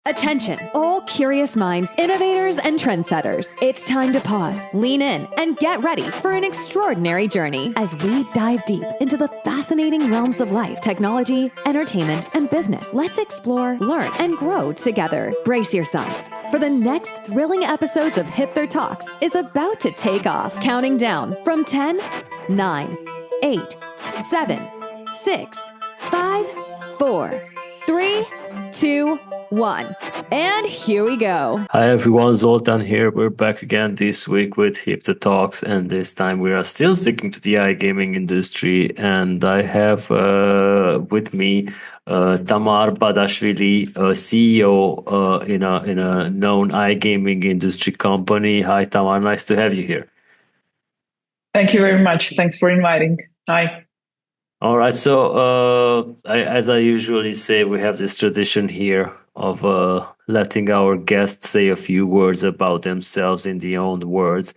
Attention, all curious minds, innovators, and trendsetters. It's time to pause, lean in, and get ready for an extraordinary journey as we dive deep into the fascinating realms of life, technology, entertainment, and business. Let's explore, learn, and grow together. Brace yourselves, for the next thrilling episodes of Hipther Talks is about to take off. Counting down from 10, 9, 8, 7, 6, 5, 4, 3, 2, 1. And here we go. Hi everyone, Zoltan here. We're back again this week with Hipther Talks, and this time we are still sticking to the iGaming industry. And I have with me Tamar Badashvili, CEO in a known iGaming industry company. Hi Tamar, nice to have you here. Thank you very much. Thanks for inviting. Hi. All right, so as I usually say, we have this tradition here of letting our guests say a few words about themselves in their own words.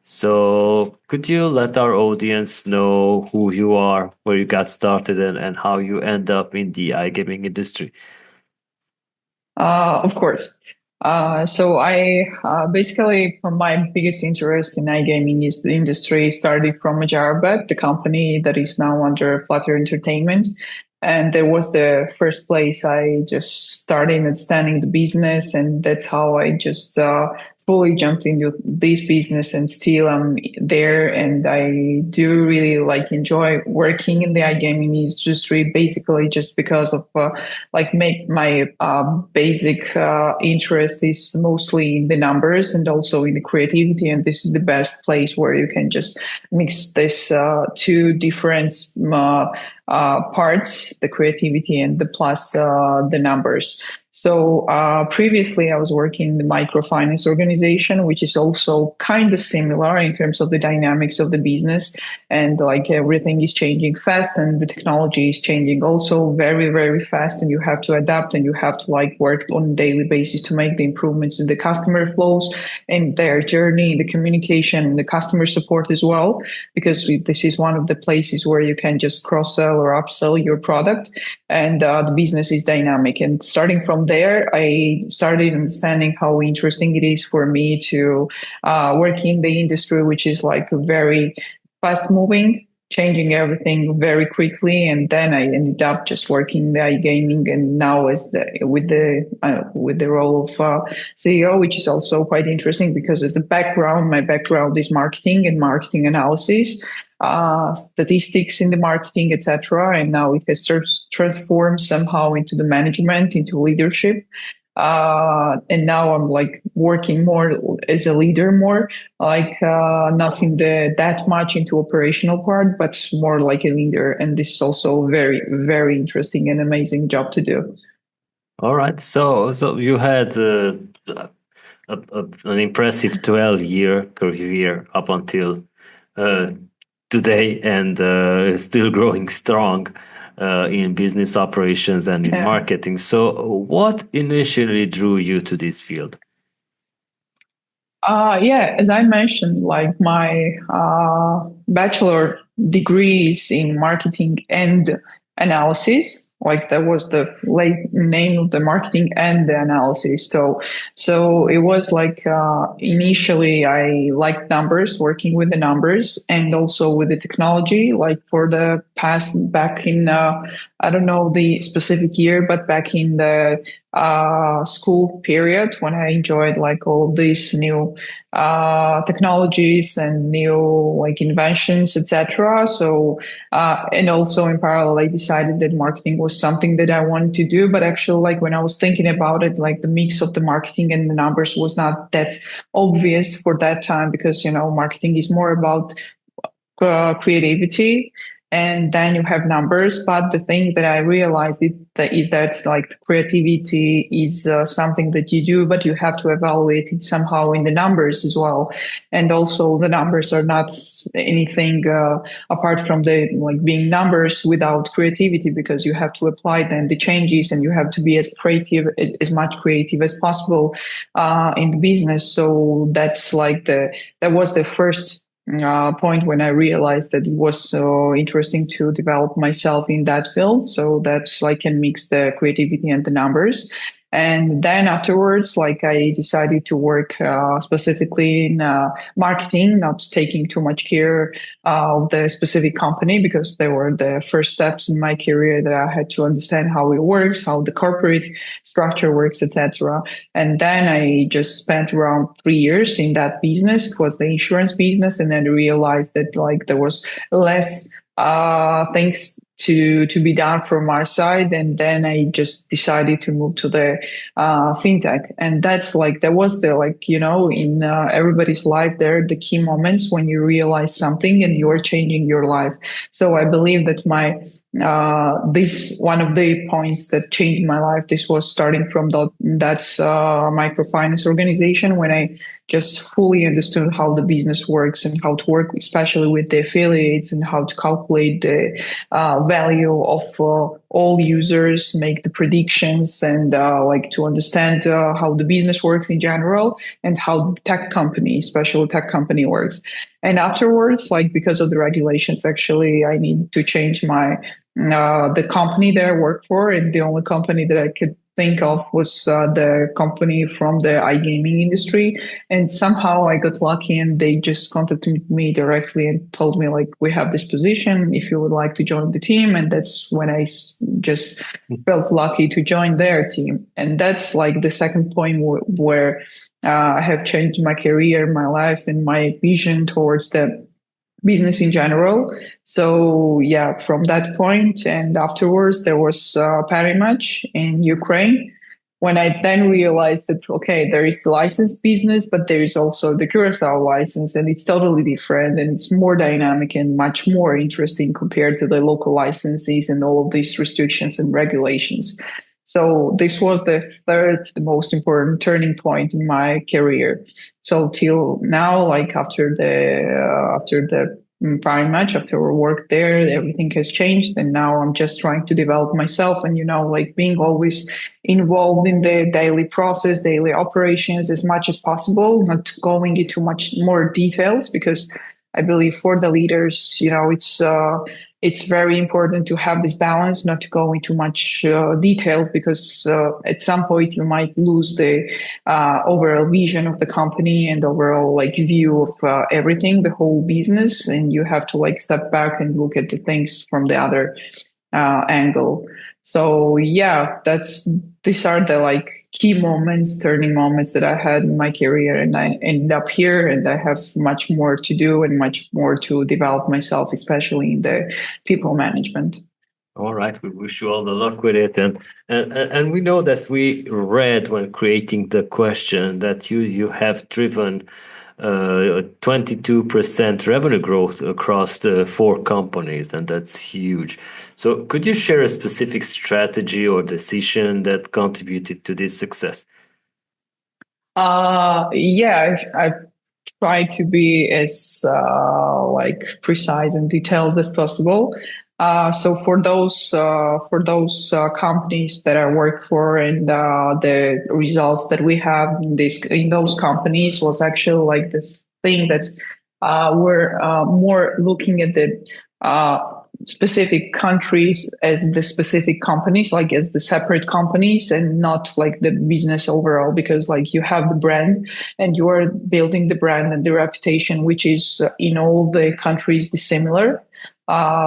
So could you let our audience know who you are, where you got started, and how you end up in the iGaming industry? Of course. So I basically, from my biggest interest in iGaming is the industry started from Majarbet, the company that is now under Flutter Entertainment. And that was the first place I just started understanding the business. And that's how I just fully jumped into this business, and still I'm there. And I do really enjoy working in the iGaming industry, basically just because of make my basic interest is mostly in the numbers and also in the creativity. And this is the best place where you can just mix this two different parts, the creativity and the plus the numbers. So previously, I was working in the microfinance organization, which is also kind of similar in terms of the dynamics of the business. And everything is changing fast, and the technology is changing also very, very fast. And you have to adapt, and you have to work on a daily basis to make the improvements in the customer flows and their journey, the communication, and the customer support as well, because this is one of the places where you can just cross-sell or upsell your product, and the business is dynamic. And starting from there, I started understanding how interesting it is for me to work in the industry, which is very fast moving, changing everything very quickly. And then I ended up just working in the iGaming, and now with the role of CEO, which is also quite interesting because as a background, my background is marketing and marketing analysis, statistics in the marketing, etc. And now it has transformed somehow into the management, into leadership. And now I'm working more as a leader, more not in that much into operational part, but more like a leader. And this is also very, very interesting and amazing job to do. All right. So you had an impressive 12-year career up until today, and still growing strong in business operations and in marketing. So what initially drew you to this field? As I mentioned, my bachelor degree is in marketing and analysis. That was the name of the marketing and the analysis. So it was initially I liked numbers, working with the numbers and also with the technology, for the past back in, I don't know the specific year, but back in the school period when I enjoyed all these new technologies and new inventions, etc. So and also in parallel, I decided that marketing was something that I wanted to do. But actually, when I was thinking about it, the mix of the marketing and the numbers was not that obvious for that time, because marketing is more about creativity. And then you have numbers. But the thing that I realized is that creativity is something that you do, but you have to evaluate it somehow in the numbers as well. And also the numbers are not anything apart from the being numbers without creativity, because you have to apply then the changes, and you have to be as much creative as possible in the business. So that's that was the first point when I realized that it was so interesting to develop myself in that field, so that I can mix the creativity and the numbers. And then afterwards, like I decided to work specifically in marketing, not taking too much care of the specific company because they were the first steps in my career that I had to understand how it works, how the corporate structure works, etc. And then I just spent around 3 years in that business. It was the insurance business, and then I realized that like there was less things to be done from our side, and then I just decided to move to the fintech. And that's like that was the like in everybody's life there the key moments when you realize something and you're changing your life. So I believe that my this one of the points that changed my life, this was starting from that microfinance organization, when I just fully understood how the business works and how to work, especially with the affiliates, and how to calculate the value of all users, make the predictions, and like to understand how the business works in general and how the tech company, especially tech company, works. And afterwards, like because of the regulations, actually, I need to change my the company that I work for, and the only company that I could think of was the company from the iGaming industry. And somehow I got lucky, and they just contacted me directly and told me like, we have this position if you would like to join the team. And that's when I just felt lucky to join their team. And that's like the second point where I have changed my career, my life, and my vision towards the business in general. So yeah, from that point and afterwards, there was a party match in Ukraine, when I then realized that, okay, there is the licensed business, but there is also the Curacao license, and it's totally different, and it's more dynamic and much more interesting compared to the local licenses and all of these restrictions and regulations. So this was the third, the most important turning point in my career. So till now, like after the prime match, after our work there, everything has changed, and now I'm just trying to develop myself, and like being always involved in the daily process, daily operations as much as possible, not going into much more details, because I believe for the leaders, it's very important to have this balance, not to go into much details, because at some point you might lose the overall vision of the company and overall like view of everything, the whole business, and you have to like step back and look at the things from the other angle. So yeah, these are the like key moments, turning moments that I had in my career, and I ended up here, and I have much more to do and much more to develop myself, especially in the people management. All right, we wish you all the luck with it, and we know that we read when creating the question that you have driven 22% revenue growth across the 4 companies, and that's huge. So could you share a specific strategy or decision that contributed to this success? Yeah, I try to be as like precise and detailed as possible. So for those companies that I work for, and the results that we have in those companies was actually like this thing that we're more looking at the specific countries as the specific companies, like as the separate companies, and not like the business overall, because like you have the brand and you are building the brand and the reputation, which is in all the countries dissimilar.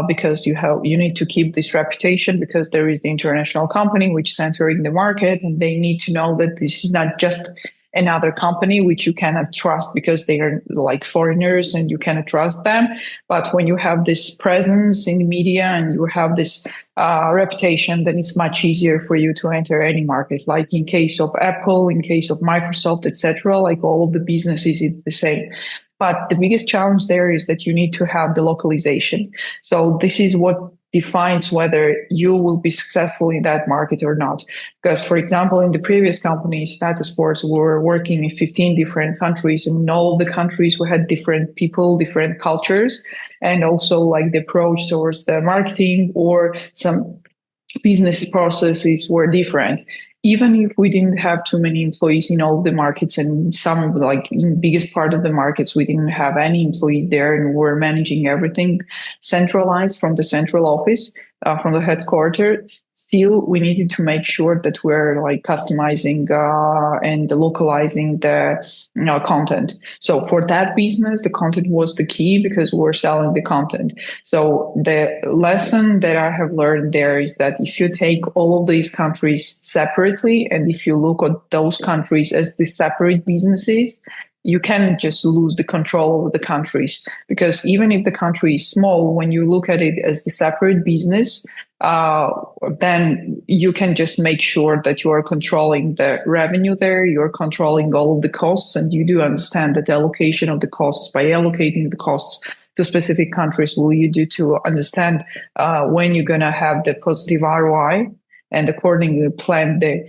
Because you need to keep this reputation, because there is the international company which is entering the market, and they need to know that this is not just another company which you cannot trust because they are like foreigners and you cannot trust them. But when you have this presence in the media and you have this reputation, then it's much easier for you to enter any market. Like in case of Apple, in case of Microsoft, etc., like all of the businesses, it's the same. But the biggest challenge there is that you need to have the localization. So this is what defines whether you will be successful in that market or not. Because, for example, in the previous company, Status Sports, we were working in 15 different countries, and in all the countries we had different people, different cultures, and also like the approach towards the marketing or some business processes were different. Even if we didn't have too many employees in all the markets, and some like in the biggest part of the markets, we didn't have any employees there, and we're managing everything centralized from the central office, from the headquarters. still we needed to make sure that we're like customizing and localizing the content. So for that business, the content was the key because we're selling the content. So the lesson that I have learned there is that if you take all of these countries separately, and if you look at those countries as the separate businesses, you can just lose the control over the countries, because even if the country is small, when you look at it as the separate business, then you can just make sure that you are controlling the revenue there, you're controlling all of the costs, and you do understand that the allocation of the costs, by allocating the costs to specific countries, will you do to understand when you're going to have the positive ROI, and accordingly plan the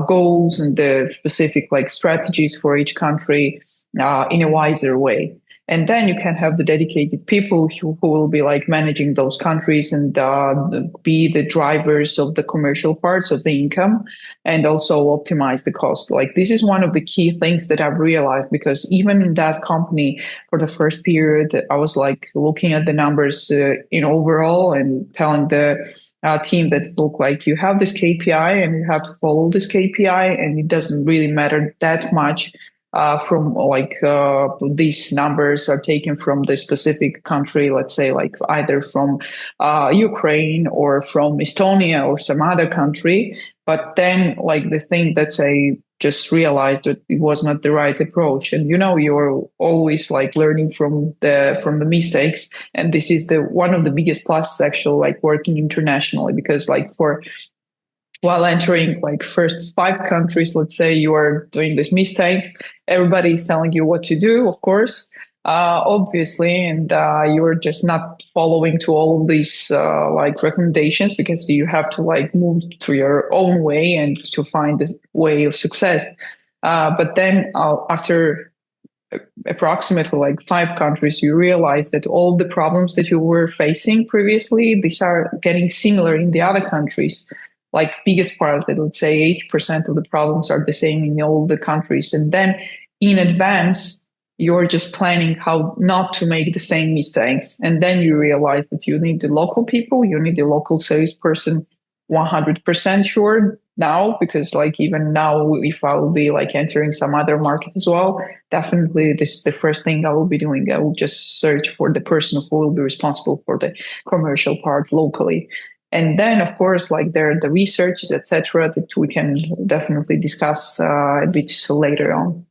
goals and the specific like strategies for each country in a wiser way. And then you can have the dedicated people who will be like managing those countries and be the drivers of the commercial parts of the income, and also optimize the cost. Like this is one of the key things that I've realized, because even in that company for the first period, I was like looking at the numbers in overall and telling the team that look like you have this KPI and you have to follow this KPI, and it doesn't really matter that much from like these numbers are taken from the specific country, let's say like either from Ukraine or from Estonia or some other country. But then like the thing that I just realized that it was not the right approach. And you're always like learning from the mistakes, and this is the one of the biggest pluses actually, like working internationally, because like while entering like first 5 countries, let's say you are doing these mistakes, everybody is telling you what to do, of course, obviously, and you're just not following to all of these like recommendations, because you have to like move to your own way and to find the way of success. But then after approximately like 5 countries, you realize that all the problems that you were facing previously, these are getting similar in the other countries. Like biggest part of it, let's say 80% of the problems are the same in all the countries. And then in advance, you're just planning how not to make the same mistakes. And then you realize that you need the local people, you need the local salesperson 100% sure now, because like even now, if I will be like entering some other market as well, definitely this is the first thing I will be doing. I will just search for the person who will be responsible for the commercial part locally. And then, of course, like there are the researches, etc., that we can definitely discuss a bit later on.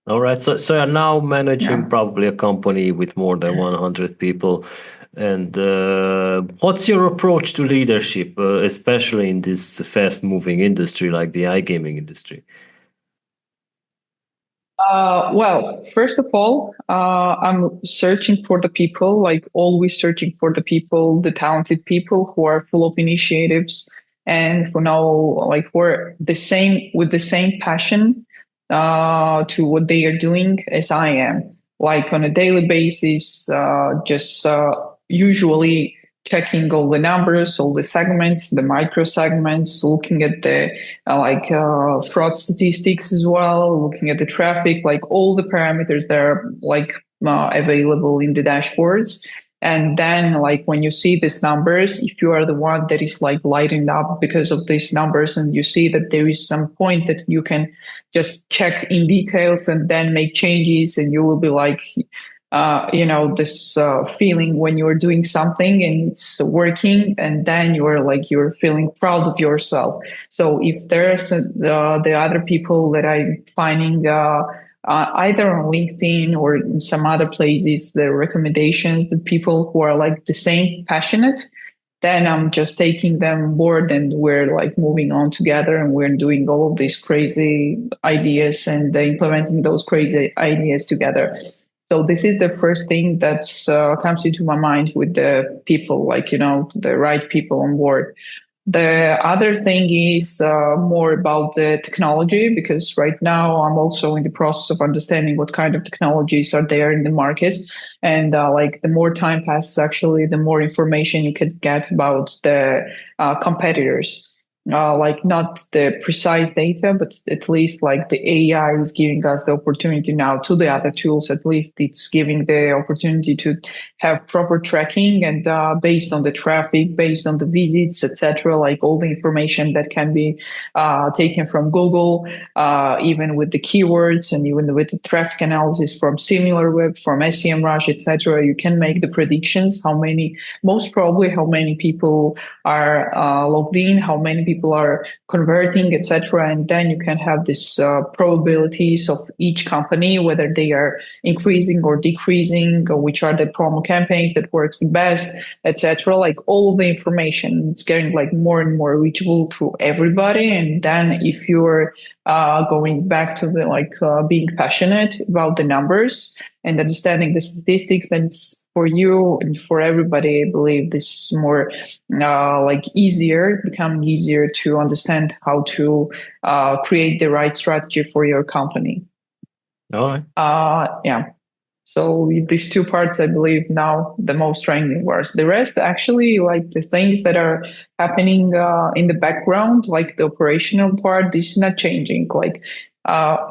All right. So you're now managing probably a company with more than 100 people. And what's your approach to leadership, especially in this fast-moving industry like the iGaming industry? Well, first of all, I'm searching for the people, like always searching for the people, the talented people who are full of initiatives and who know, like, we're the same with the same passion to what they are doing as I am. Like on a daily basis, just usually checking all the numbers, all the segments, the micro segments, looking at the fraud statistics as well, looking at the traffic, like all the parameters that are like available in the dashboards. And then like when you see these numbers, if you are the one that is like lighting up because of these numbers, and you see that there is some point that you can just check in details and then make changes, and you will be like, this feeling when you're doing something and it's working, and then you're feeling proud of yourself. So if there's the other people that I'm finding either on LinkedIn or in some other places, the recommendations, the people who are like the same passionate, then I'm just taking them on board, and we're like moving on together, and we're doing all of these crazy ideas and implementing those crazy ideas together. So this is the first thing that comes into my mind with the people, the right people on board. The other thing is more about the technology, because right now I'm also in the process of understanding what kind of technologies are there in the market. And the more time passes, actually, the more information you could get about the competitors. like not the precise data, but at least like the AI is giving us the opportunity now to the other tools. At least it's giving the opportunity to have proper tracking and based on the traffic, based on the visits, etc. Like all the information that can be taken from Google, even with the keywords and even with the traffic analysis from SimilarWeb, from SEMrush, etc. You can make the predictions most probably how many people are logged in, how many people are converting, etc. And then you can have this probabilities of each company, whether they are increasing or decreasing, or which are the promo campaigns that works the best, etc. Like all the information, it's getting like more and more reachable to everybody. And then if you're going back to the being passionate about the numbers and understanding the statistics, then it's for you and for everybody. I believe this is more becoming easier to understand how to create the right strategy for your company. All right. Yeah. So these two parts, I believe, now the most trending words. The rest, actually, like the things that are happening in the background, like the operational part, this is not changing. Like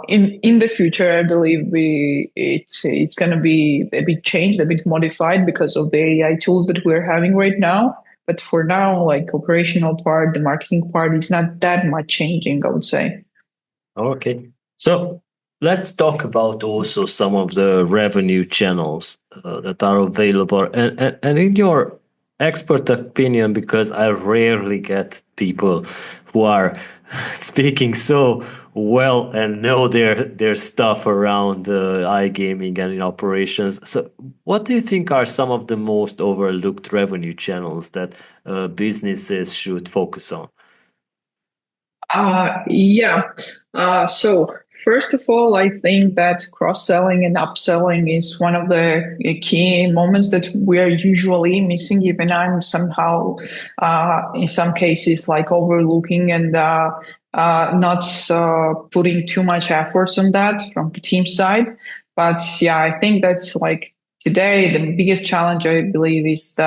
in the future, I believe it's going to be a bit changed, a bit modified because of the AI tools that we're having right now. But for now, like operational part, the marketing part is not that much changing, I would say. Okay. So let's talk about also some of the revenue channels that are available. And in your expert opinion, because I rarely get people who are speaking so well and know their stuff around iGaming and in operations. So what do you think are some of the most overlooked revenue channels that businesses should focus on? Yeah. So first of all, I think that cross-selling and upselling is one of the key moments that we are usually missing. Even I'm somehow, in some cases, like overlooking and not putting too much efforts on that from the team side. But yeah, I think that's like today the biggest challenge I believe is the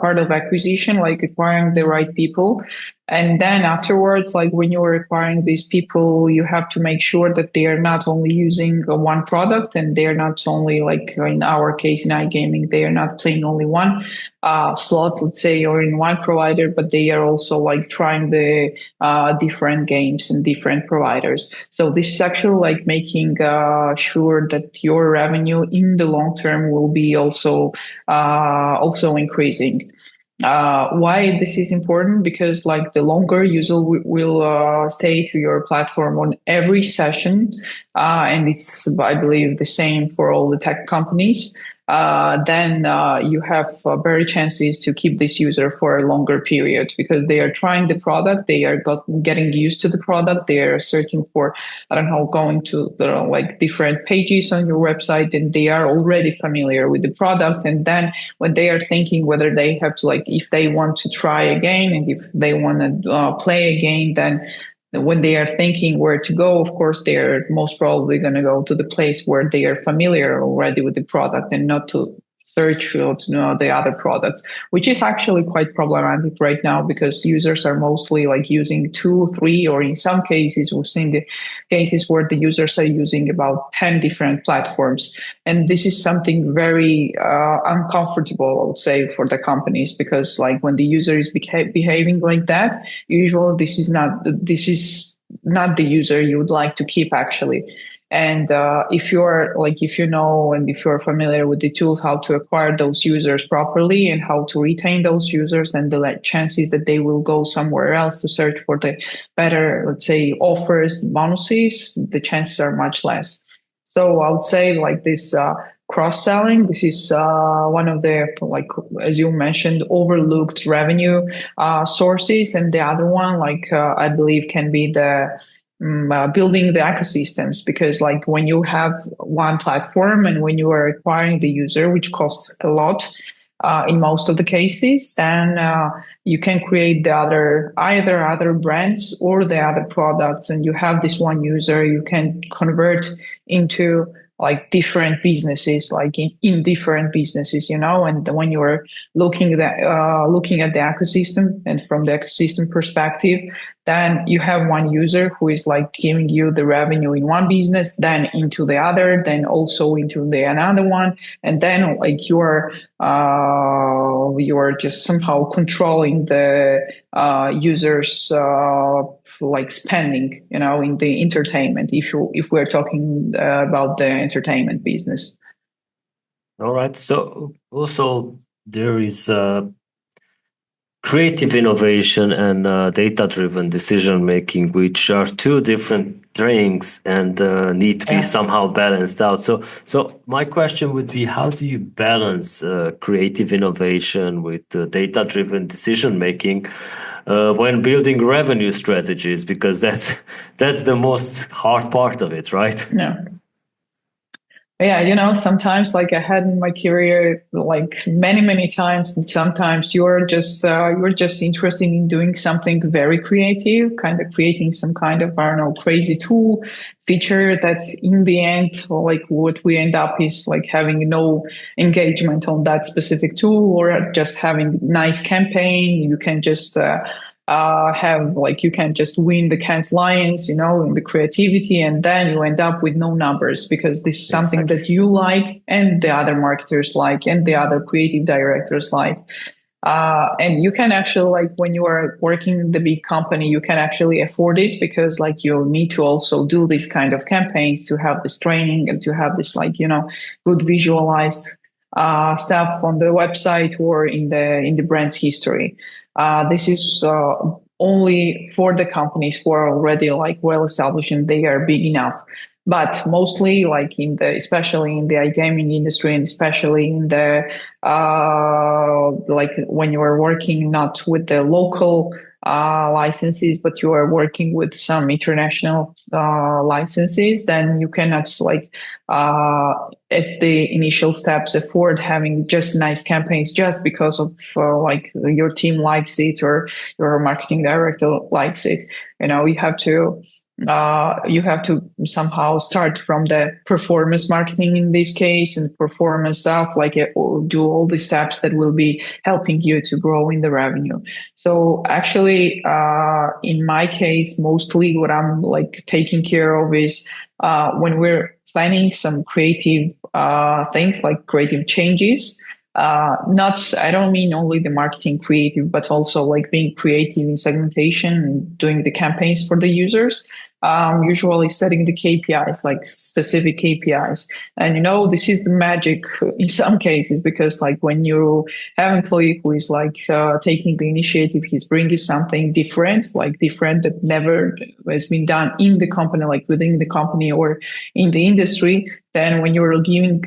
part of acquisition, like acquiring the right people. And then afterwards, like when you're acquiring these people, you have to make sure that they are not only using one product and they are not only like in our case in iGaming, they are not playing only one slot, let's say, or in one provider, but they are also like trying the different games and different providers. So this is actually like making sure that your revenue in the long term will be also increasing. Why this is important? Because like the longer user will stay to your platform on every session, and it's I believe the same for all the tech companies. Then you have better chances to keep this user for a longer period because they are trying the product, they are getting used to the product, they are searching for, I don't know, going to the like different pages on your website, and they are already familiar with the product. And then when they are thinking whether they have to if they want to try again and if they want to play again, then when they are thinking where to go, of course, they're most probably going to go to the place where they are familiar already with the product and not to search to know the other products, which is actually quite problematic right now because users are mostly like using 2, 3, or in some cases, we've seen the cases where the users are using about 10 different platforms. And this is something very uncomfortable, I would say, for the companies, because like when the user is behaving like that, usually this is not the user you would like to keep actually. And if you know and if you're familiar with the tools, how to acquire those users properly and how to retain those users, then the chances that they will go somewhere else to search for the better, let's say, offers, bonuses, the chances are much less. So I would say like this cross-selling, this is one of the, like, as you mentioned, overlooked revenue sources. And the other one, I believe, can be the building the ecosystems, because like when you have one platform and when you are acquiring the user, which costs a lot in most of the cases, then you can create the either other brands or the other products, and you have this one user you can convert into like different businesses, like in different businesses, and when you're looking at the ecosystem, and from the ecosystem perspective, then you have one user who is like giving you the revenue in one business, then into the other, then also into the another one, and then like you're just somehow controlling the users like spending, in the entertainment. If we're talking about the entertainment business. All right. So also there is creative innovation and data-driven decision making, which are two different things and need to be somehow balanced out. So my question would be, how do you balance creative innovation with data-driven decision making when building revenue strategies? Because that's the most hard part of it, right? Yeah, sometimes like I had in my career, like many times, and sometimes you're just interested in doing something very creative, kind of creating some kind of, I don't know, crazy tool feature that in the end, like what we end up is like having no engagement on that specific tool, or just having nice campaign. You can just you can just win the Cannes Lions, in the creativity, and then you end up with no numbers, because this is something that you like and the other marketers like and the other creative directors like. And you can actually, like when you are working in the big company, you can actually afford it, because like you need to also do these kind of campaigns to have this training and to have this good visualized stuff on the website or in the brand's history. This is only for the companies who are already like well established and they are big enough. But mostly, like especially in the iGaming industry, and especially in the like when you are working not with the local licenses, but you are working with some international licenses, then you cannot at the initial steps afford having just nice campaigns just because of like your team likes it or your marketing director likes it. You have to somehow start from the performance marketing in this case, and performance stuff, like do all the steps that will be helping you to grow in the revenue. So actually, in my case, mostly what I'm like taking care of is when we're planning some creative things, like creative changes. I don't mean only the marketing creative, but also like being creative in segmentation and doing the campaigns for the users. Usually setting the KPIs, like specific KPIs. And, this is the magic in some cases, because like when you have an employee who is like taking the initiative, he's bringing something different that never has been done in the company, like within the company or in the industry. Then when you're giving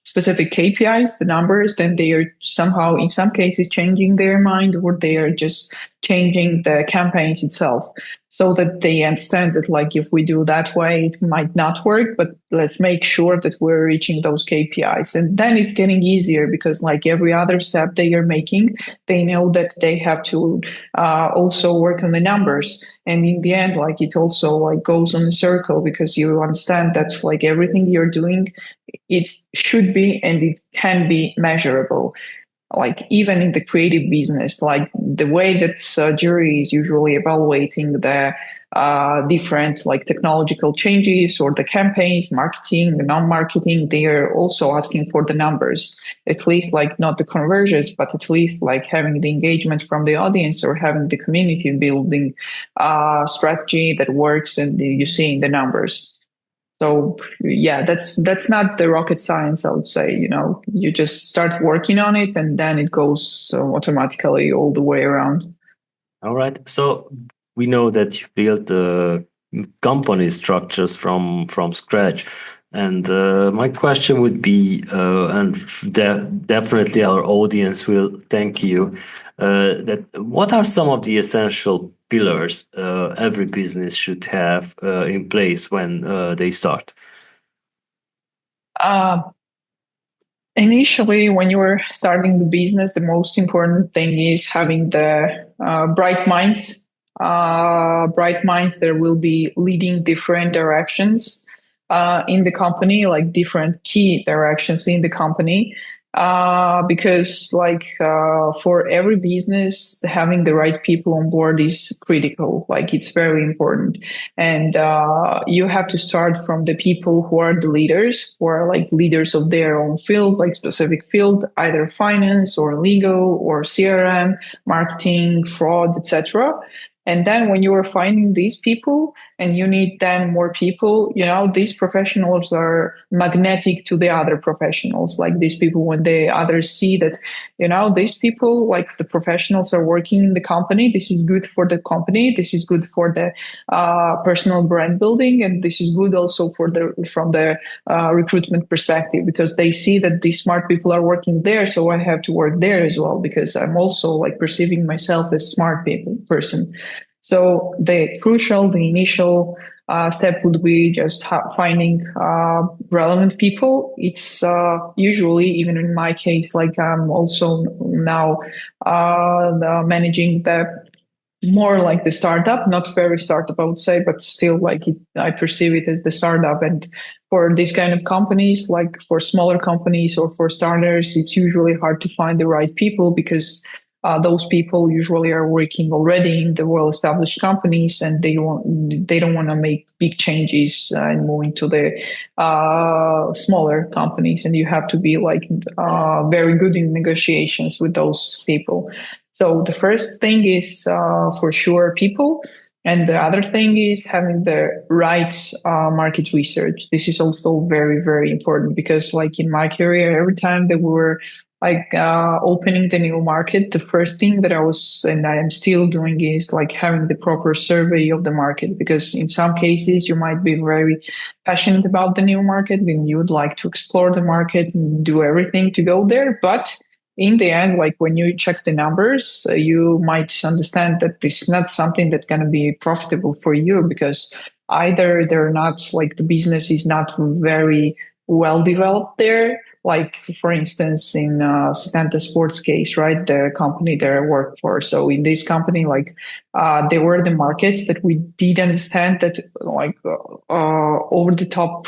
specific KPIs, the numbers, then they are somehow, in some cases, changing their mind, or they are just changing the campaigns itself, so that they understand that like if we do that way, it might not work, but let's make sure that we're reaching those KPIs. And then it's getting easier, because like every other step they are making, they know that they have to also work on the numbers. And in the end, like it also like goes on a circle, because you understand that like everything you're doing, it should be and it can be measurable. Like even in the creative business, like the way that jury is usually evaluating the different like technological changes or the campaigns, marketing, the non-marketing, they are also asking for the numbers, at least like not the conversions, but at least like having the engagement from the audience, or having the community building strategy that works, and you see in the numbers. So yeah, that's not the rocket science, I would say. You just start working on it, and then it goes automatically all the way around. All right. So we know that you built company structures from scratch, and my question would be, and definitely our audience will thank you. That what are some of the essential pillars every business should have in place when they start? Initially, when you're starting the business, the most important thing is having the bright minds. Bright minds that will be leading different directions. in the company, like different key directions in the company. Because for every business, having the right people on board is critical. Like it's very important. And you have to start from the people who are the leaders, who are like leaders of their own field, like specific field, either finance or legal or CRM, marketing, fraud, etc. And then when you are finding these people and you need then more people, these professionals are magnetic to the other professionals. Like these people, when the others see that, these people, like the professionals are working in the company, this is good for the company, this is good for the personal brand building, and this is good also from the recruitment perspective, because they see that these smart people are working there, so I have to work there as well, because I'm also like perceiving myself as smart person. So the initial step would be just finding relevant people. It's usually, even in my case, like I'm also now managing the more like the startup, not very startup, I would say, but still like I perceive it as the startup. And for these kind of companies, like for smaller companies or for starters, it's usually hard to find the right people, because those people usually are working already in the well-established companies, and they don't want to make big changes and move into the smaller companies. And you have to be like very good in negotiations with those people. So the first thing is for sure people. And the other thing is having the right market research. This is also very, very important, because like in my career, every time that we were like opening the new market, the first thing that I was, and I am still doing, is like having the proper survey of the market, because in some cases you might be very passionate about the new market and you would like to explore the market and do everything to go there. But in the end, like when you check the numbers, you might understand that this is not something that's going to be profitable for you, because either they're not, like the business is not very well developed there. Like, for instance, in Setanta Sports case, right, the company that I work for. So in this company, like there were the markets that we did understand that like over the top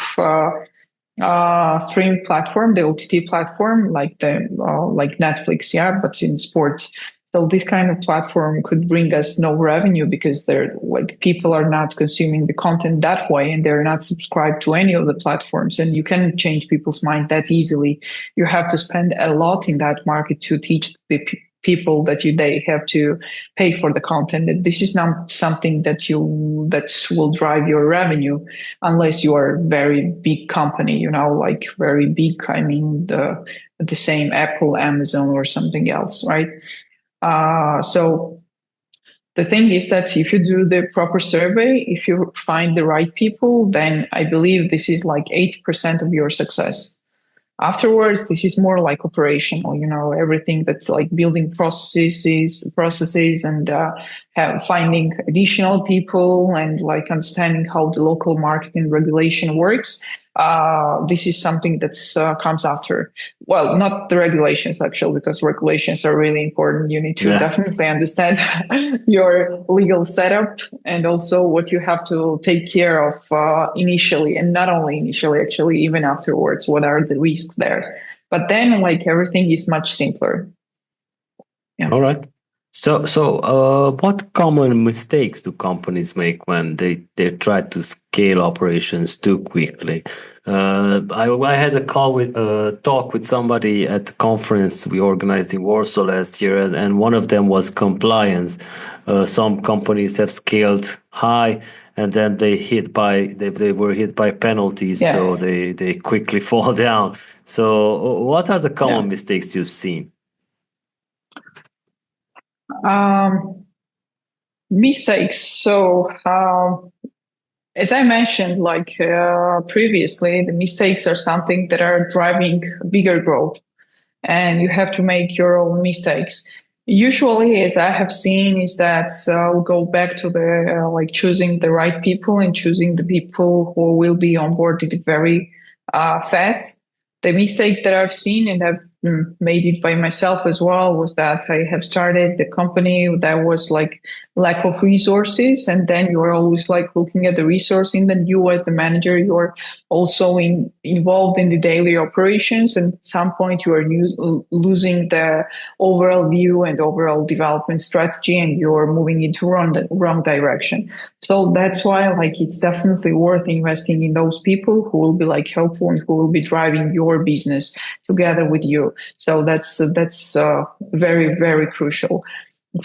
streaming platform, the OTT platform, like the like Netflix, yeah, but in sports. So this kind of platform could bring us no revenue, because they're like people are not consuming the content that way, and they're not subscribed to any of the platforms. And you can change people's mind that easily. You have to spend a lot in that market to teach the people that they have to pay for the content. And this is not something that will drive your revenue unless you are a very big company, like very big. I mean the same Apple, Amazon, or something else, right? So the thing is that if you do the proper survey, if you find the right people, then I believe this is like 80% of your success. Afterwards, this is more like operational, everything that's like building processes and finding additional people and like understanding how the local marketing regulation works. This is something that comes after. Well, not the regulations actually, because regulations are really important. You need to definitely understand your legal setup and also what you have to take care of initially, and not only initially, actually, even afterwards. What are the risks there? But then, like everything is much simpler. Yeah. All right. So, what common mistakes do companies make when they try to scale operations too quickly? I had a talk with somebody at the conference we organized in Warsaw last year, and one of them was compliance. Some companies have scaled high, and then they were hit by penalties, so they quickly fall down. So, what are the common mistakes you've seen? Mistakes. So, as I mentioned, like previously, the mistakes are something that are driving bigger growth, and you have to make your own mistakes. Usually, as I have seen, is that we'll go back to the like choosing the right people and choosing the people who will be onboarded very fast. The mistakes that I've seen and I've made it by myself as well was that I have started the company that was like lack of resources, and then you're always like looking at the resource, and then you as the manager, you're also involved in the daily operations, and at some point you are losing the overall view and overall development strategy, and you're moving into wrong direction. So that's why like it's definitely worth investing in those people who will be like helpful and who will be driving your business together with you. So that's very, very crucial.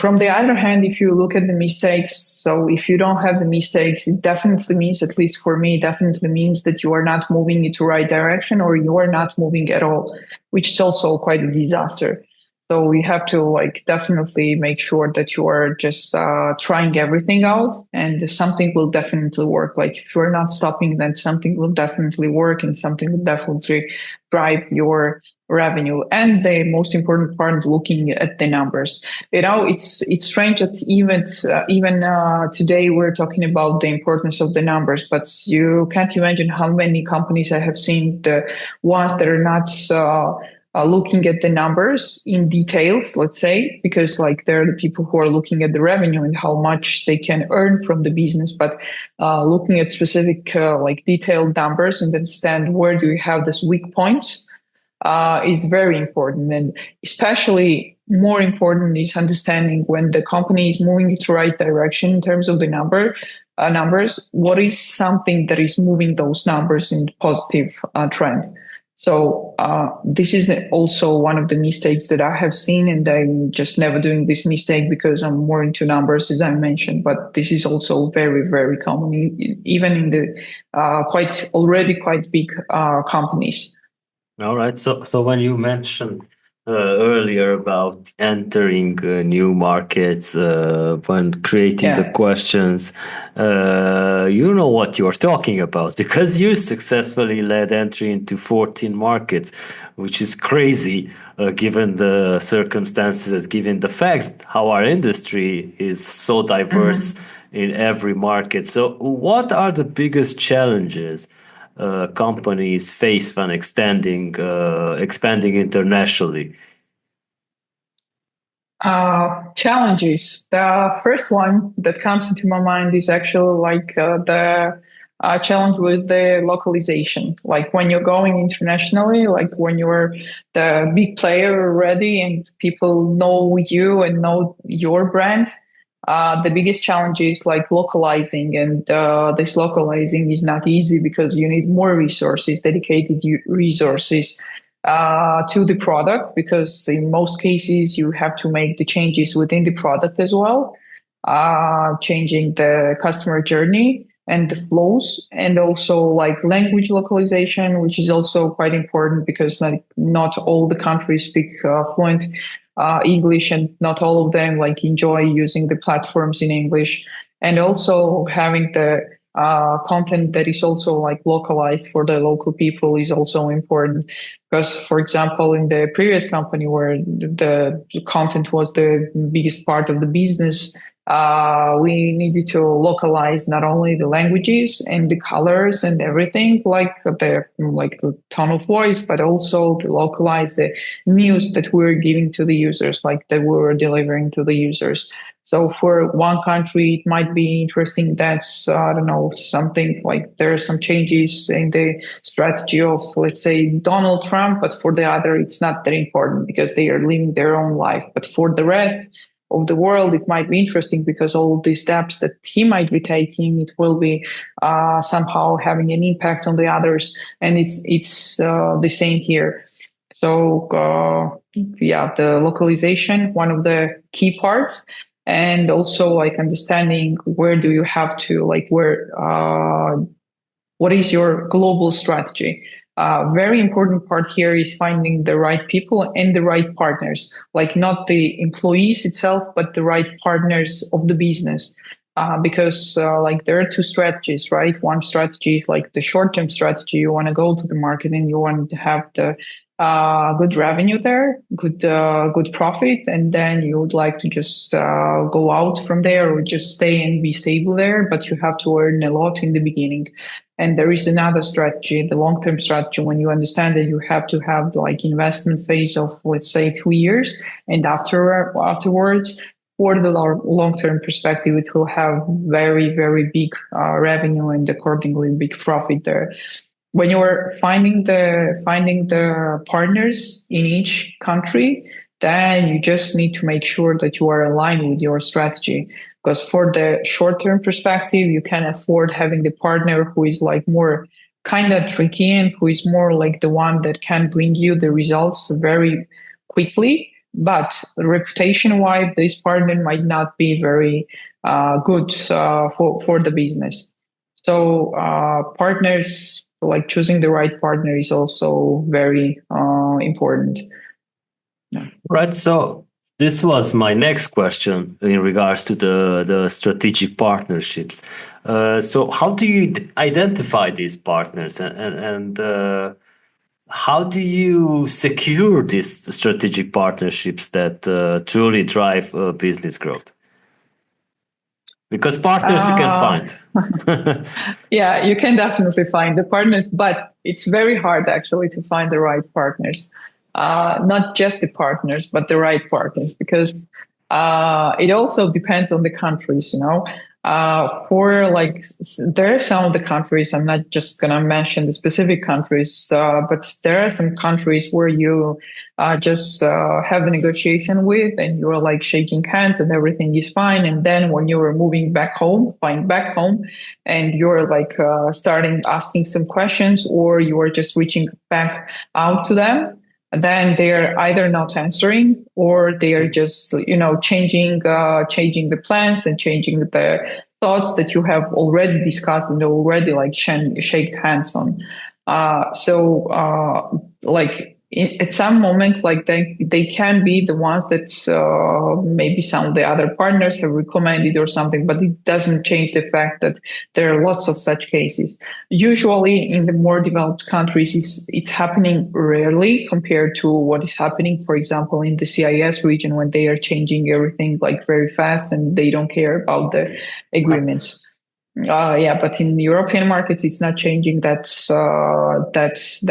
From the other hand, if you look at the mistakes, so if you don't have the mistakes, it definitely means, at least for me, definitely means that you are not moving into the right direction, or you are not moving at all, which is also quite a disaster. So we have to like definitely make sure that you are just trying everything out, and something will definitely work. Like if you're not stopping, then something will definitely work, and something will definitely drive your revenue. And the most important part, looking at the numbers. It's strange that even today we're talking about the importance of the numbers, but you can't imagine how many companies I have seen, the ones that are not looking at the numbers in details, let's say, because like they're the people who are looking at the revenue and how much they can earn from the business, but looking at specific like detailed numbers and understand where do you have these weak points is very important. And especially more important is understanding when the company is moving in the right direction in terms of the numbers, what is something that is moving those numbers in positive trend. So this is also one of the mistakes that I have seen, and I'm just never doing this mistake because I'm more into numbers, as I mentioned. But this is also very, very common, even in the quite big companies. All right. So when you mentioned earlier about entering new markets, when creating the questions, you know what you're talking about, because you successfully led entry into 14 markets, which is crazy given the circumstances, given the facts, how our industry is so diverse in every market. So what are the biggest challenges companies face when expanding internationally? Challenges. The first one that comes into my mind is actually like the challenge with the localization. Like when you're going internationally, like when you're the big player already and people know you and know your brand, the biggest challenge is like localizing, and this localizing is not easy because you need more resources, dedicated resources to the product, because in most cases you have to make the changes within the product as well, changing the customer journey and the flows, and also like language localization, which is also quite important because like not all the countries speak fluent English, and not all of them like enjoy using the platforms in English, and also having the content that is also like localized for the local people is also important. Because, for example, in the previous company where the content was the biggest part of the business, we needed to localize not only the languages and the colors and everything, like the tone of voice, but also to localize the news that we're giving to the users, like that we were delivering to the users. So for one country, it might be interesting that, I don't know, something like there are some changes in the strategy of, let's say, Donald Trump, but for the other, it's not that important because they are living their own life. But for the rest of the world, it might be interesting because all the steps that he might be taking, it will be somehow having an impact on the others. And it's the same here. So, the localization, one of the key parts. And also like understanding where do you have to what is your global strategy? Very important part here is finding the right people and the right partners, like not the employees itself, but the right partners of the business. Because like there are two strategies, right? One strategy is like the short-term strategy. You want to go to the market and you want to have the good revenue there, good profit, and then you would like to just go out from there or just stay and be stable there, but you have to earn a lot in the beginning. And there is another strategy, the long-term strategy, when you understand that you have to have like investment phase of, let's say, 2 years, and afterwards, for the long-term perspective, it will have very, very big revenue and accordingly big profit there. When you are finding the partners in each country, then you just need to make sure that you are aligned with your strategy. Because for the short-term perspective, you can afford having the partner who is like more kind of tricky and who is more like the one that can bring you the results very quickly. But reputation-wise, this partner might not be very good for the business. So partners, like choosing the right partner, is also very important. Yeah. Right. So this was my next question in regards to the strategic partnerships. So how do you identify these partners, and how do you secure these strategic partnerships that truly drive business growth? Because partners you can find. Yeah, you can definitely find the partners, but it's very hard actually to find the right partners. Not just the partners, but the right partners, because it also depends on the countries, you know. For like, there are some of the countries, I'm not just going to mention the specific countries, but there are some countries where you just have a negotiation with, and you're like shaking hands and everything is fine. And then when you're moving back home, flying back home, and you're like starting asking some questions, or you are just reaching back out to them, then they're either not answering, or they are just, you know, changing the plans and changing the thoughts that you have already discussed and already like shaked hands on. Like at some moment, like they can be the ones that maybe some of the other partners have recommended or something, but it doesn't change the fact that there are lots of such cases. Usually in the more developed countries, it's happening rarely compared to what is happening, for example, in the CIS region, when they are changing everything like very fast and they don't care about the agreements. Yeah, but in European markets, it's not changing that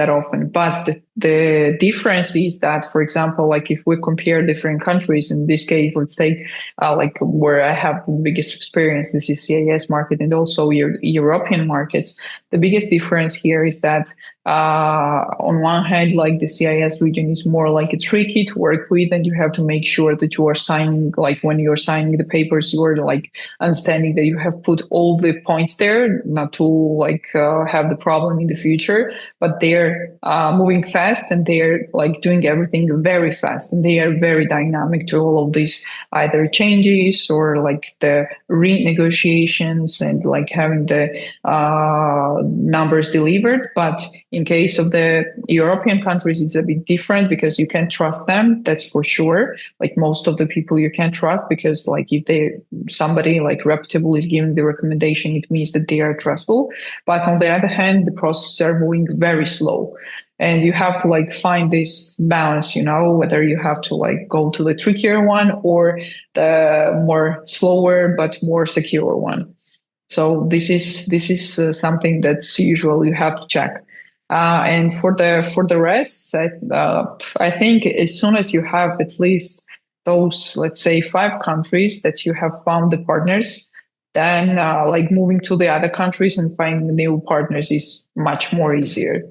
often. But the difference is that, for example, like if we compare different countries, in this case, let's take like where I have the biggest experience, this is CIS market and also European markets. The biggest difference here is that on one hand, like the CIS region is more like a tricky to work with, and you have to make sure that you are signing, like when you're signing the papers, you are like understanding that you have put all the points there, not to like have the problem in the future. But they're moving fast, and they're like doing everything very fast, and they are very dynamic to all of these either changes or like the renegotiations and like having the numbers delivered. But in case of the European countries, it's a bit different because you can trust them. That's for sure. Like most of the people you can trust, because like if somebody like reputable is giving the recommendation, it means that they are trustful. But on the other hand, the processes are moving very slow. And you have to like find this balance, you know, whether you have to like go to the trickier one or the more slower but more secure one. So this is something that's usually you have to check. And for the rest, I think as soon as you have at least those, let's say, 5 countries that you have found the partners, then like moving to the other countries and finding new partners is much more easier.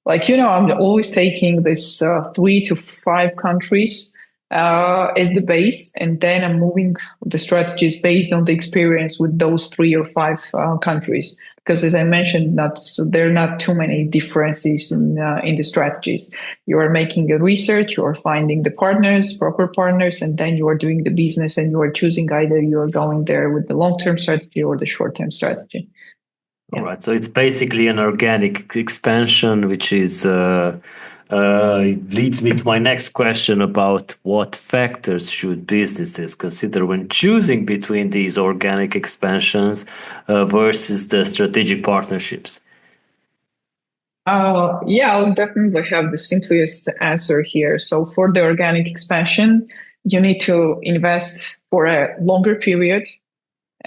Like, you know, I'm always taking this 3 to 5 countries as the base, and then I'm moving the strategies based on the experience with those 3 or 5 countries. Because as I mentioned, there are not too many differences in the strategies. You are making a research, you are finding the proper partners, and then you are doing the business, and you are choosing either you are going there with the long-term strategy or the short-term strategy. All right. So it's basically an organic expansion, which is leads me to my next question about what factors should businesses consider when choosing between these organic expansions versus the strategic partnerships? Yeah, I'll definitely have the simplest answer here. So for the organic expansion, you need to invest for a longer period.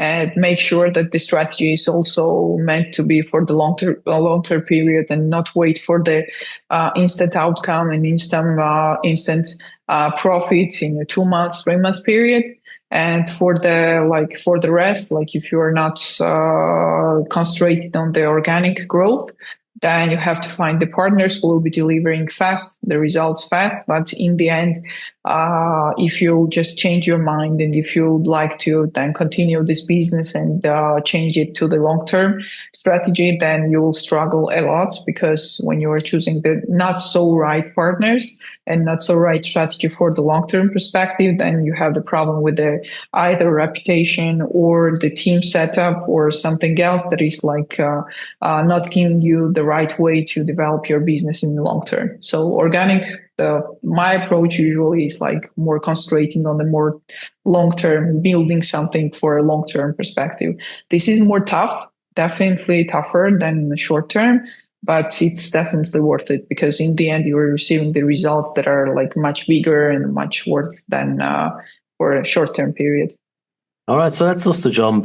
and make sure that the strategy is also meant to be for the long-term period and not wait for the instant outcome and instant profit in a 2 months, 3 months period. And for the rest, like if you are not concentrated on the organic growth, then you have to find the partners who will be delivering the results fast. But in the end, if you just change your mind and if you would like to then continue this business and change it to the long-term strategy, then you will struggle a lot, because when you are choosing the not so right partners and not so right strategy for the long-term perspective, then you have the problem with the either reputation or the team setup or something else that is not giving you the right way to develop your business in the long term. So organic, my approach usually is like more concentrating on the more long term, building something for a long term perspective. This is more tough, definitely tougher than the short term, but it's definitely worth it, because in the end you're receiving the results that are like much bigger and much worth than for a short term period. All right, so let's also jump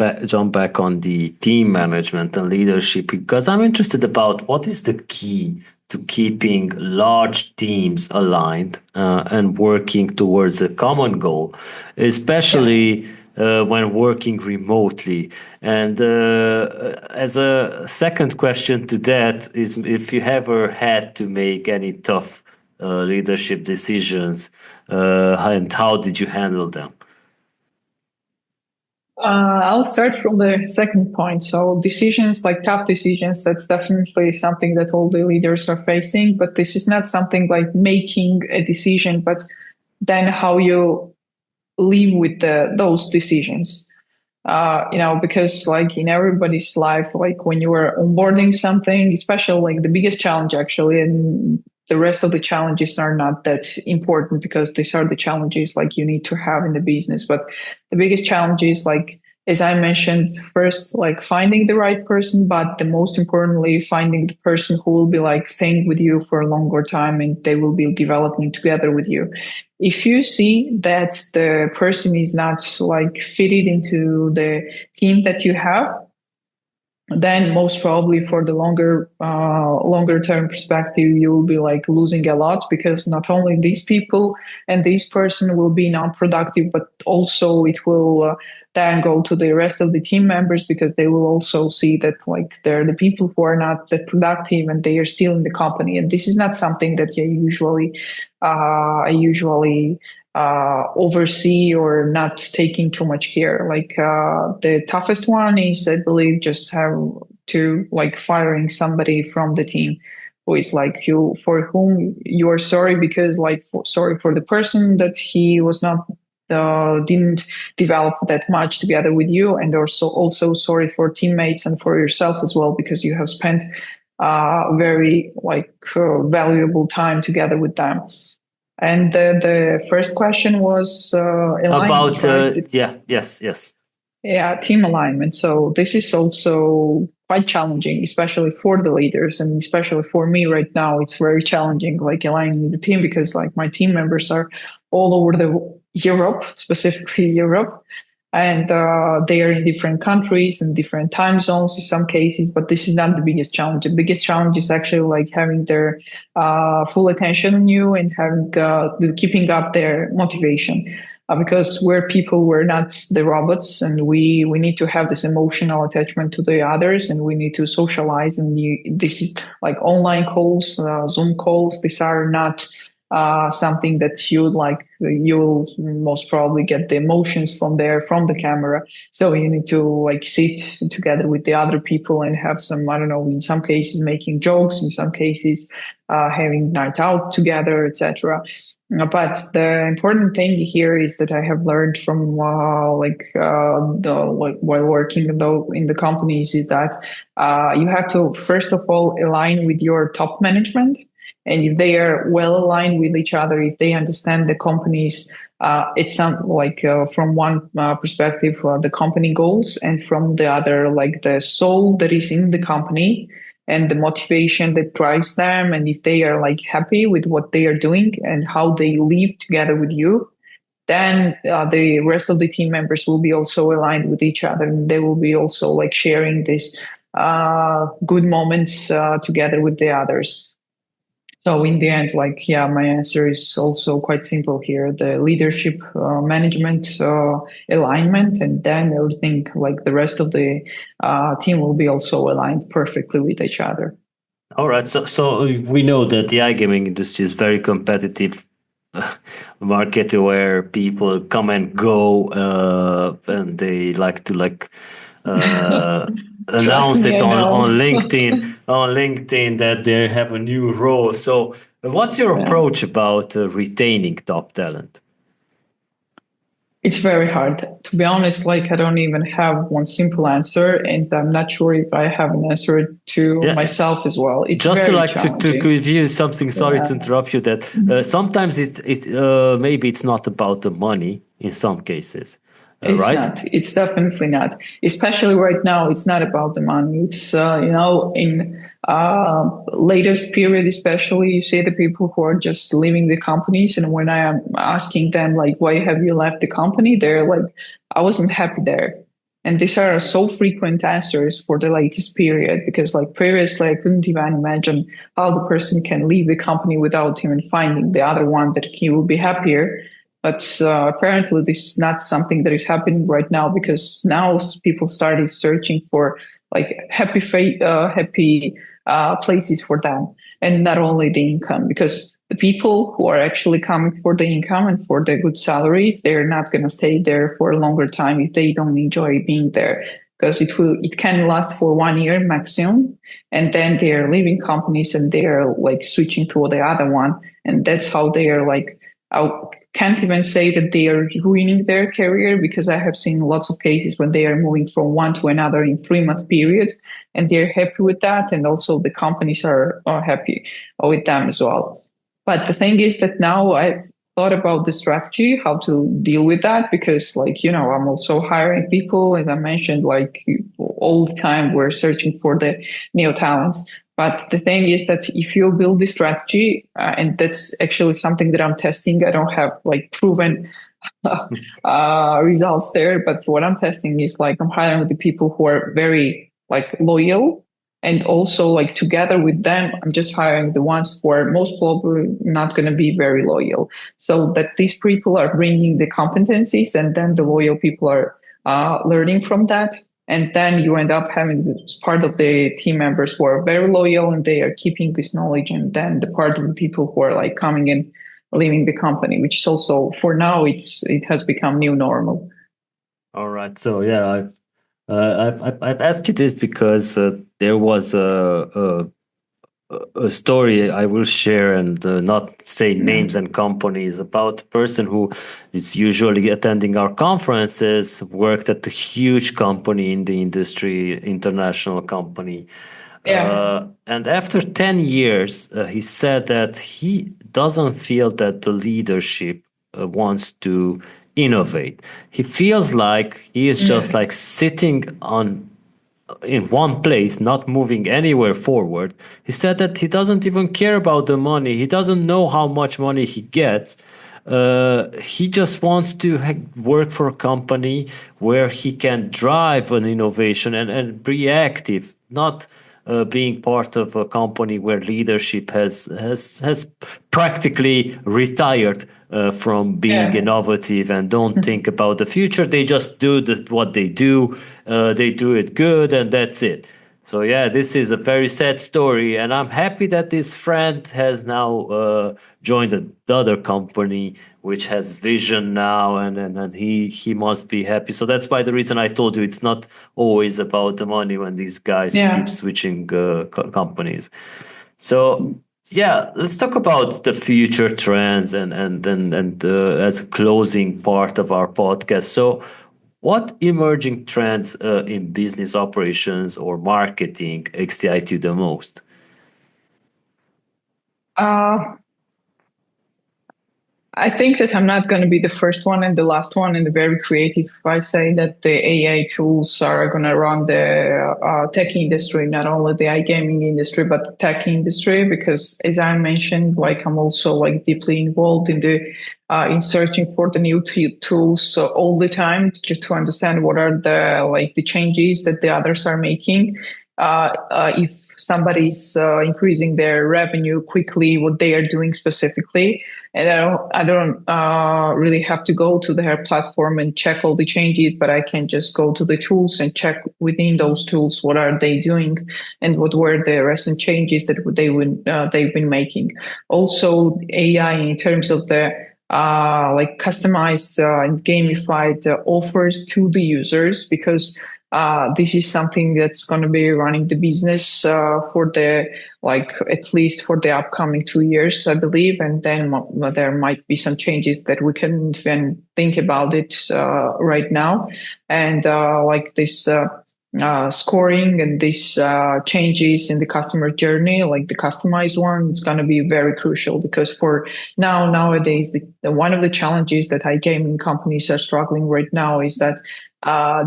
back on the team management and leadership, because I'm interested about what is the key to keeping large teams aligned and working towards a common goal, especially when working remotely. And as a second question to that is, if you ever had to make any tough leadership decisions, and how did you handle them? I'll start from the second point. So decisions, like tough decisions, that's definitely something that all the leaders are facing. But this is not something like making a decision, but then how you live with those decisions. Because like in everybody's life, like when you are onboarding something, especially like the biggest challenge actually, and the rest of the challenges are not that important because these are the challenges like you need to have in the business. But the biggest challenge is like, as I mentioned, first, like finding the right person, but the most importantly, finding the person who will be like staying with you for a longer time and they will be developing together with you. If you see that the person is not like fitted into the team that you have, then most probably for the longer term perspective, you will be like losing a lot, because not only these people and this person will be non-productive, but also it will then go to the rest of the team members, because they will also see that like they're the people who are not that productive and they are still in the company. And this is not something that I usually oversee or not taking too much care. Like the toughest one is, I believe, just have to like firing somebody from the team who is like you, for whom you are sorry, because like sorry for the person that he was not didn't develop that much together with you, and also sorry for teammates and for yourself as well, because you have spent very valuable time together with them. And the first question was alignment, about right? yes. Yeah, team alignment. So this is also quite challenging, especially for the leaders, and especially for me right now. It's very challenging, like aligning the team, because like my team members are all over Europe, specifically Europe, and they are in different countries and different time zones in some cases. But this is not the biggest challenge. The biggest challenge is actually like having their full attention on you and having keeping up their motivation. Because we're not the robots, and we need to have this emotional attachment to the others, and we need to socialize. And this is like online calls, Zoom calls. These are not something that you'll most probably get the emotions from the camera. So you need to like sit together with the other people and have some, I don't know, in some cases making jokes, in some cases having night out together, etc. But the important thing here is that I have learned from while working in the companies is that you have to first of all align with your top management. And if they are well aligned with each other, if they understand the company's, it's not like from one perspective, the company goals, and from the other, like the soul that is in the company and the motivation that drives them. And if they are like happy with what they are doing and how they live together with you, then the rest of the team members will be also aligned with each other, and they will be also like sharing these good moments together with the others. So in the end, like, yeah, my answer is also quite simple here: the leadership, management, alignment, and then everything like the rest of the team will be also aligned perfectly with each other. All right, so we know that the iGaming industry is very competitive market where people come and go, and they like to Trust announce me, it I know. on LinkedIn that they have a new role. So, what's your Yeah. approach about retaining top talent? It's very hard. To be honest, like I don't even have one simple answer, and I'm not sure if I have an answer to Yeah, myself as well. It's just to very to challenging. give you something. Sorry Yeah. to interrupt you. That sometimes maybe it's not about the money in some cases, It's right? not. It's definitely not. Especially right now, it's not about the money. It's in latest period, especially you see the people who are just leaving the companies, and when I am asking them like, "Why have you left the company?" They're like, "I wasn't happy there." And these are so frequent answers for the latest period because like previously I couldn't even imagine how the person can leave the company without even finding the other one that he will be happier. But apparently, this is not something that is happening right now because now people started searching for like happy places for them, and not only the income. Because the people who are actually coming for the income and for the good salaries, they're not going to stay there for a longer time if they don't enjoy being there. Because it can last for 1 year maximum, and then they are leaving companies and they are like switching to the other one, and that's how they are like I can't even say that they are ruining their career because I have seen lots of cases when they are moving from one to another in 3 month period and they're happy with that. And also the companies are happy with them as well. But the thing is that now I've thought about the strategy, how to deal with that because I'm also hiring people. As I mentioned, like all the time we're searching for the neo talents. But the thing is that if you build this strategy, and that's actually something that I'm testing, I don't have like proven results there. But what I'm testing is like I'm hiring the people who are very like loyal, and also like together with them, I'm just hiring the ones who are most probably not going to be very loyal. So that these people are bringing the competencies, and then the loyal people are learning from that. And then you end up having this part of the team members who are very loyal and they are keeping this knowledge. And then the part of the people who are like coming in, leaving the company, which is also for now, it has become new normal. All right. So yeah, I've asked you this because there was a story I will share and not say Yeah. names and companies about a person who is usually attending our conferences, worked at a huge company in the industry, international company. Yeah. And after 10 years, he said that he doesn't feel that the leadership wants to innovate. He feels like he is just Yeah. like sitting on in one place, not moving anywhere forward. He said that he doesn't even care about the money. He doesn't know how much money he gets. He just wants to work for a company where he can drive an innovation and be active, not being part of a company where leadership has practically retired from being Yeah. innovative and don't think about the future. They just do what they do. They do it good, and that's it. So yeah, this is a very sad story, and I'm happy that this friend has now joined another company which has vision now, and he must be happy. So that's why the reason I told you it's not always about the money when these guys keep Yeah. switching companies. So yeah, let's talk about the future trends and as a closing part of our podcast. So what emerging trends in business operations or marketing excite you the most? Uh, I think that I'm not going to be the first one and the last one and the very creative if I say that the AI tools are going to run the tech industry, not only the iGaming industry, but the tech industry. Because as I mentioned, like I'm also like deeply involved in the in searching for the new tools all the time just to understand what are the like the changes that the others are making. If somebody's increasing their revenue quickly, what they are doing specifically. And I don't really have to go to their platform and check all the changes, but I can just go to the tools and check within those tools what are they doing and what were the recent changes that they've been making. Also, AI in terms of the like customized and gamified offers to the users because this is something that's going to be running the business for the like at least for the upcoming 2 years, I believe, and then there might be some changes that we can even think about it right now, and like this. Scoring and these changes in the customer journey, like the customized one, is going to be very crucial because for nowadays, one of the challenges that iGaming companies are struggling right now is that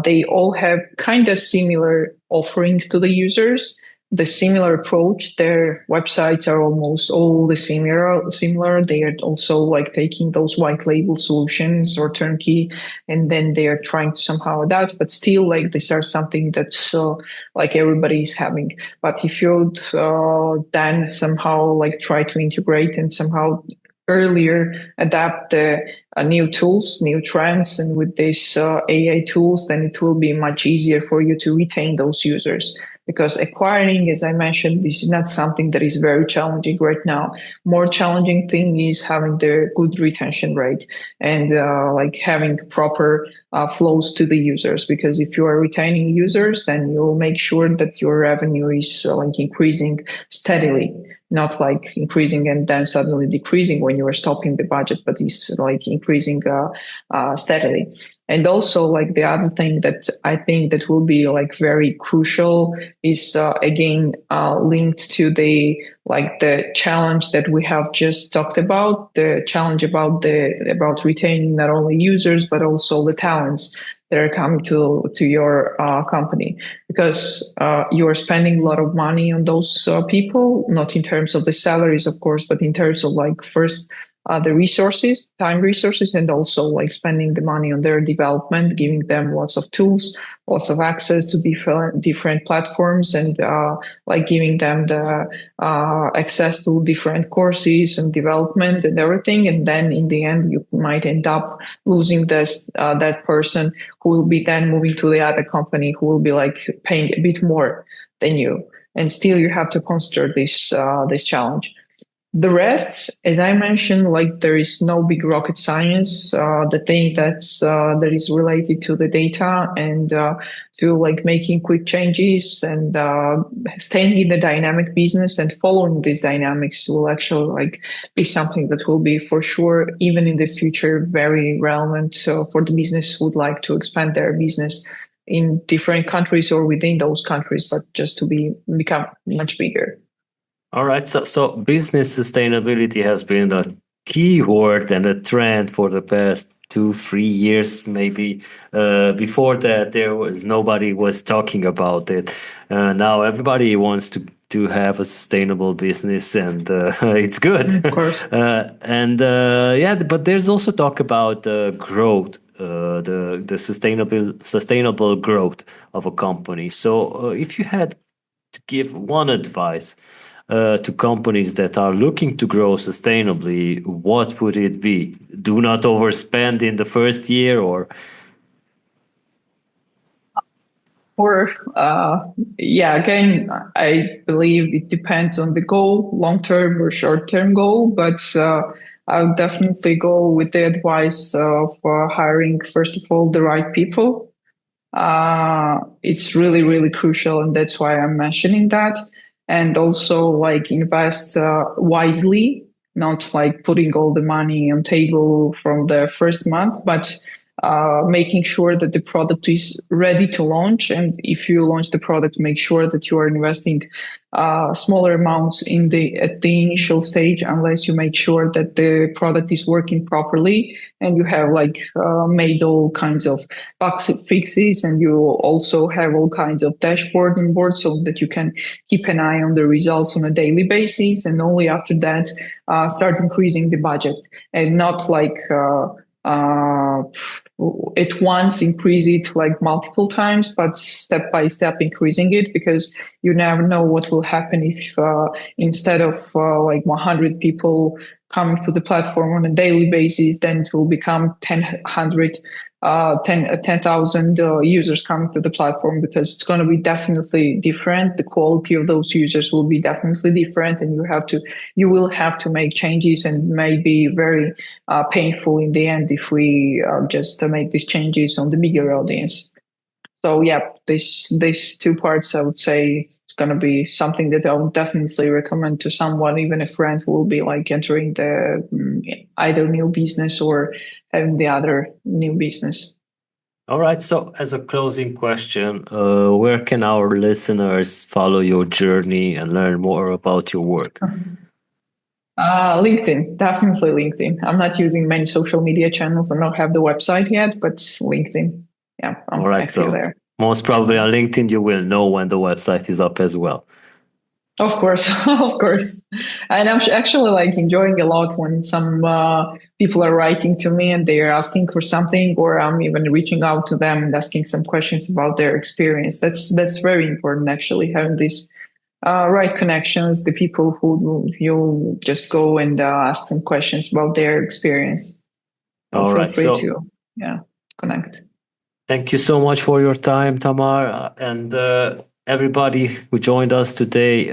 they all have kind of similar offerings to the users, the similar approach. Their websites are almost all the similar. They are also like taking those white label solutions or turnkey, and then they are trying to somehow adapt. But still, like these are something that like everybody is having. But if you then somehow like try to integrate and somehow earlier adapt the new tools, new trends, and with these AI tools, then it will be much easier for you to retain those users. Because acquiring, as I mentioned, this is not something that is very challenging right now. More challenging thing is having the good retention rate and like having proper flows to the users. Because if you are retaining users, then you'll make sure that your revenue is like increasing steadily, not like increasing and then suddenly decreasing when you are stopping the budget, but it's like increasing steadily. And also like the other thing that I think that will be like very crucial is again linked to the like the challenge that we have just talked about, the challenge about retaining not only users but also the talents that are coming to your company, because you are spending a lot of money on those people, not in terms of the salaries, of course, but in terms of like first the resources, time resources, and also like spending the money on their development, giving them lots of tools, lots of access to different platforms, and like giving them the access to different courses and development and everything. And then in the end, you might end up losing this that person who will be then moving to the other company who will be like paying a bit more than you, and still you have to consider this challenge. The rest, as I mentioned, like there is no big rocket science. The thing that is related to the data and to like making quick changes and staying in the dynamic business and following these dynamics will actually like be something that will be for sure, even in the future, very relevant for the business who would like to expand their business in different countries or within those countries, but just to become much bigger. All right, so business sustainability has been a key word and a trend for the past 2-3 years, maybe. Before that, nobody was talking about it. Now everybody wants to have a sustainable business, and it's good. Of course. Yeah, but there's also talk about growth, the sustainable growth of a company. So if you had to give one advice to companies that are looking to grow sustainably, what would it be? Do not overspend in the first year, or yeah, again, I believe it depends on the goal, long-term or short-term goal, but I'll definitely go with the advice of hiring, first of all, the right people. It's really, really crucial, and that's why I'm mentioning that. And also, like, invest wisely, not like putting all the money on table from the first month, but making sure that the product is ready to launch. And if you launch the product, make sure that you are investing smaller amounts at the initial stage, unless you make sure that the product is working properly and you have made all kinds of bug fixes, and you also have all kinds of dashboard on board so that you can keep an eye on the results on a daily basis. And only after that, start increasing the budget, and not at once increase it multiple times, but step by step increasing it, because you never know what will happen if instead of 100 people coming to the platform on a daily basis, then it will become 10,000 users coming to the platform, because it's going to be definitely different. The quality of those users will be definitely different, and you will have to make changes, and may be very painful in the end if we just make these changes on the bigger audience. So yeah, these two parts, I would say, it's going to be something that I would definitely recommend to someone, even a friend who will be entering the either new business or having the other new business. All right. So as a closing question, where can our listeners follow your journey and learn more about your work? LinkedIn, definitely LinkedIn. I'm not using many social media channels. I don't have the website yet, but LinkedIn. Yeah, I'm actually there. Most probably on LinkedIn, you will know when the website is up as well. Of course, of course. And I'm actually enjoying a lot when some people are writing to me and they're asking for something, or I'm even reaching out to them and asking some questions about their experience. That's very important, actually, having these right connections, the people who you'll just go and ask them questions about their experience. All right. Feel free to connect. Thank you so much for your time, Tamar. And everybody who joined us today,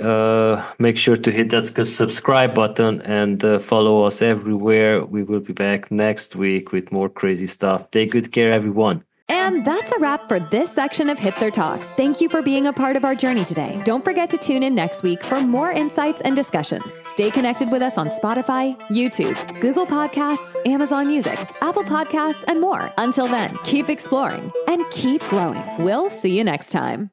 make sure to hit that subscribe button and follow us everywhere. We will be back next week with more crazy stuff. Take good care, everyone. And that's a wrap for this section of Hipther Talks. Thank you for being a part of our journey today. Don't forget to tune in next week for more insights and discussions. Stay connected with us on Spotify, YouTube, Google Podcasts, Amazon Music, Apple Podcasts, and more. Until then, keep exploring and keep growing. We'll see you next time.